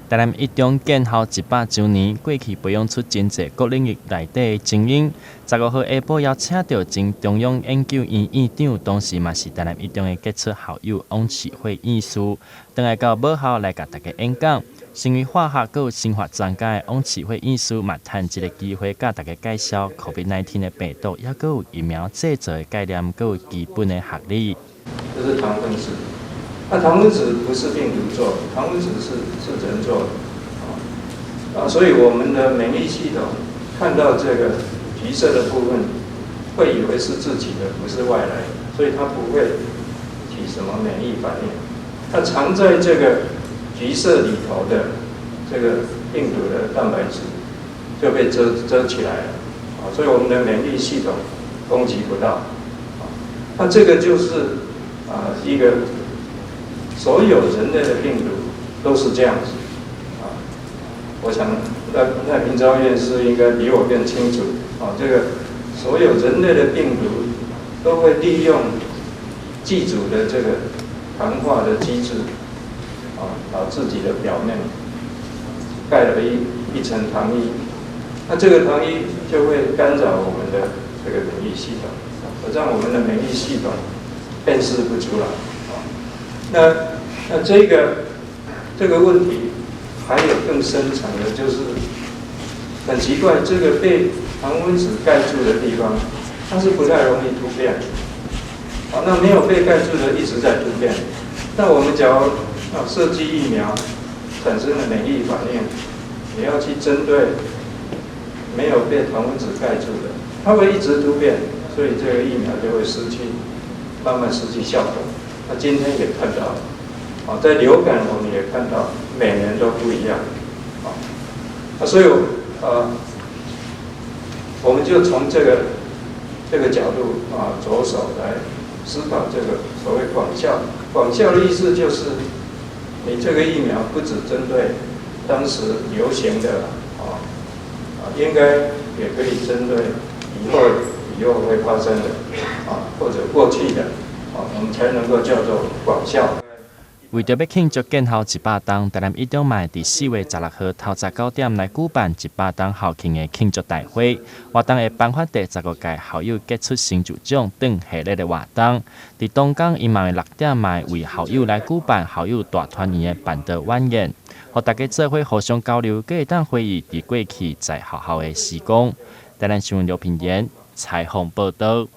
台南一中建校100周年，过去培养出真侪各领域内底的精英。15号下晡邀请到前中央研究院院长，同时嘛是台南一中的杰出校友王启慧院士，登来到母校来甲大家演讲。身为化学佮生化专家的王启慧院士嘛，趁这个机会甲大家介绍 COVID-19 的病毒，也佮有疫苗制造的概念，佮有基本的学理。这是糖分子。那糖分子不是病毒做的，糖分子是人做的，所以我们的免疫系统看到这个橘色的部分，会以为是自己的，不是外来的，所以它不会起什么免疫反应。它藏在这个橘色里头的这个病毒的蛋白质就被遮起来了，所以我们的免疫系统攻击不到。那这个就是一个。所有人类的病毒都是这样子，我想那平昭院士应该比我更清楚，这个所有人类的病毒都会利用寄主的这个糖化的机制，把自己的表面盖了一层糖衣，那这个糖衣就会干扰我们的这个免疫系统，让我们的免疫系统辨识不出来。那这个问题还有更深层的，就是很奇怪，这个被糖分子盖住的地方，它是不太容易突变。那没有被盖住的一直在突变。那我们假如设计疫苗产生了免疫反应，也要去针对没有被糖分子盖住的，它会一直突变，所以这个疫苗就会慢慢失去效果。那今天也看到了，在流感我们也看到，每年都不一样，所以我们就从这个角度着手来思考这个所谓广效。广效的意思就是，你这个疫苗不只针对当时流行的应该也可以针对以后会发生的或者过去的。我们才能够叫做广效。为着要庆祝建校100周，台南一中嘛伫4月16号头19点来举办100周校庆的庆祝大会。活动会颁发第15届校友杰出成就奖等系列的活动。伫当天，伊嘛会6点卖为校友来举办校友大团圆的办桌晚宴，互大家做伙互相交流，佮会当回忆伫过去在学校的时光。台南新闻刘品言采访报道。